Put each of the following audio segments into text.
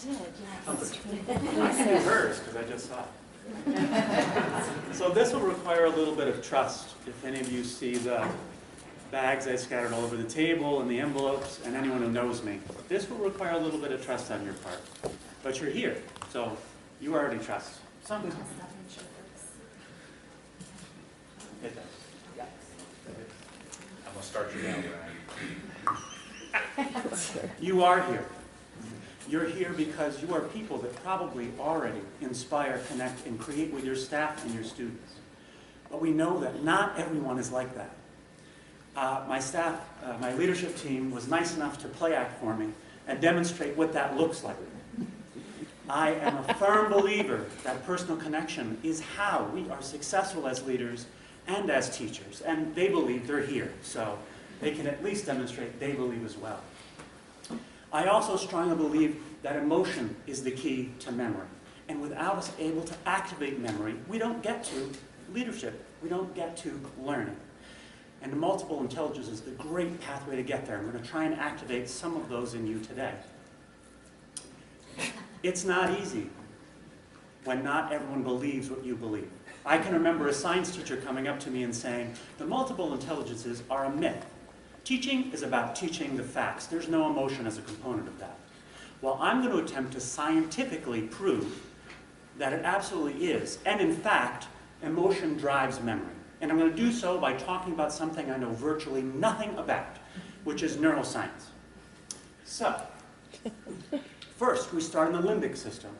did, yes. I can do hers, because I just saw it. So this will require a little bit of trust. If any of you see the bags I scattered all over the table and the envelopes, and anyone who knows me, this will require a little bit of trust on your part. But you're here, so you already trust. Somehow. It does. Yes. I'm going to start you down, Brian. You are here. You're here because you are people that probably already inspire, connect, and create with your staff and your students. But we know that not everyone is like that. My staff, my leadership team was nice enough to play act for me and demonstrate what that looks like. I am a firm believer that personal connection is how we are successful as leaders and as teachers. And they believe they're here, so they can at least demonstrate they believe as well. I also strongly believe that emotion is the key to memory. And without us able to activate memory, we don't get to leadership. We don't get to learning. And multiple intelligence is the great pathway to get there. I'm going to try and activate some of those in you today. It's not easy when not everyone believes what you believe. I can remember a science teacher coming up to me and saying, the multiple intelligences are a myth. Teaching is about teaching the facts. There's no emotion as a component of that. Well, I'm going to attempt to scientifically prove that it absolutely is. And in fact, emotion drives memory. And I'm going to do so by talking about something I know virtually nothing about, which is neuroscience. So, first we start in the limbic system.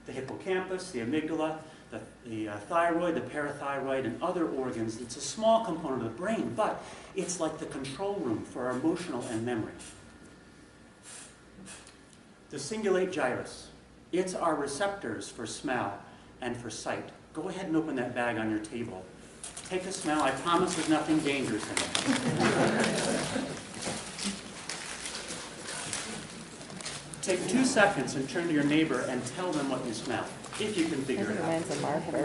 The hippocampus, the amygdala, the thyroid, the parathyroid, and other organs. It's a small component of the brain, but it's like the control room for our emotional and memory. The cingulate gyrus. It's our receptors for smell and for sight. Go ahead and open that bag on your table. Take a smell. I promise there's nothing dangerous in it. Take 2 seconds and turn to your neighbor and tell them what you smell, if you can figure it out. Mine's a marker.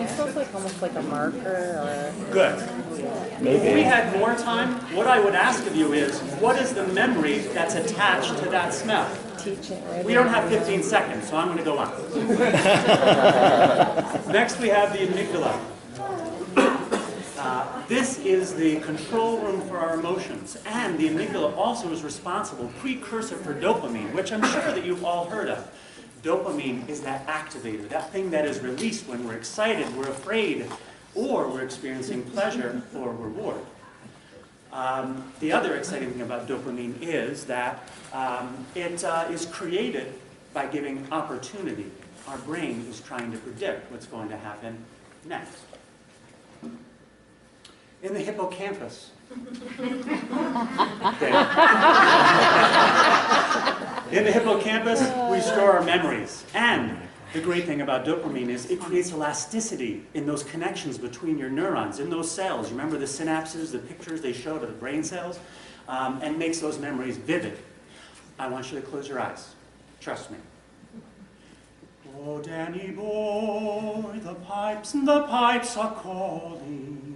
It smells like almost like a marker or... Good. If we had more time, what I would ask of you is, what is the memory that's attached to that smell? We don't have 15 seconds, so I'm going to go on. Next we have the amygdala. This is the control room for our emotions, and the amygdala also is responsible, precursor for dopamine, which I'm sure that you've all heard of. Dopamine is that activator, that thing that is released when we're excited, we're afraid, or we're experiencing pleasure or reward. The other exciting thing about dopamine is that it is created by giving opportunity. Our brain is trying to predict what's going to happen next. In the hippocampus. In the hippocampus, we store our memories. And the great thing about dopamine is it creates elasticity in those connections between your neurons, in those cells. Remember the synapses, the pictures they showed of the brain cells? And makes those memories vivid. I want you to close your eyes. Trust me. Oh, Danny boy, the pipes are calling.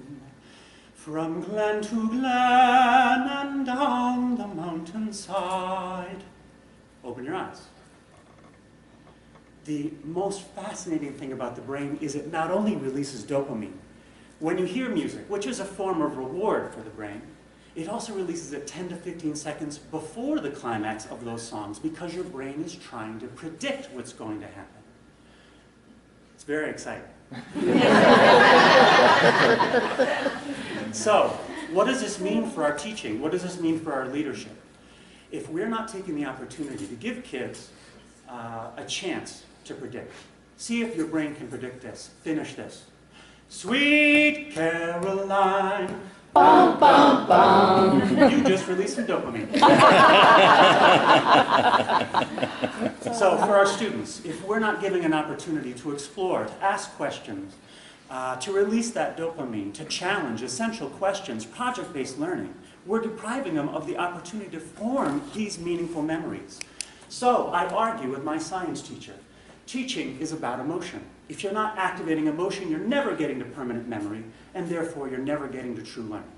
From glen to glen and down the mountainside. Open your eyes. The most fascinating thing about the brain is it not only releases dopamine. When you hear music, which is a form of reward for the brain, it also releases it 10 to 15 seconds before the climax of those songs because your brain is trying to predict what's going to happen. It's very exciting. So, what does this mean for our teaching? What does this mean for our leadership? If we're not taking the opportunity to give kids a chance to predict, see if your brain can predict this, finish this. Sweet Caroline, bum, bum, bum. You just released some dopamine. So for our students, if we're not giving an opportunity to explore, to ask questions, to release that dopamine, to challenge essential questions, project-based learning, we're depriving them of the opportunity to form these meaningful memories. So I argue with my science teacher, teaching is about emotion. If you're not activating emotion, you're never getting to permanent memory, and therefore you're never getting to true learning.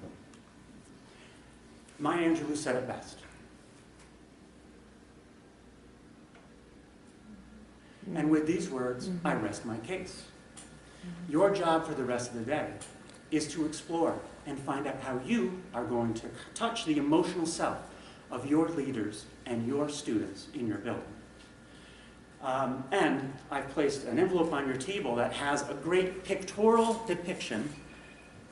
Maya Angelou said it best. And with these words, I rest my case. Your job for the rest of the day is to explore and find out how you are going to touch the emotional self of your leaders and your students in your building. And I've placed an envelope on your table that has a great pictorial depiction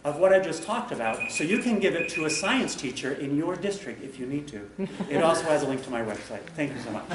of what I just talked about, so you can give it to a science teacher in your district if you need to. It also has a link to my website. Thank you so much.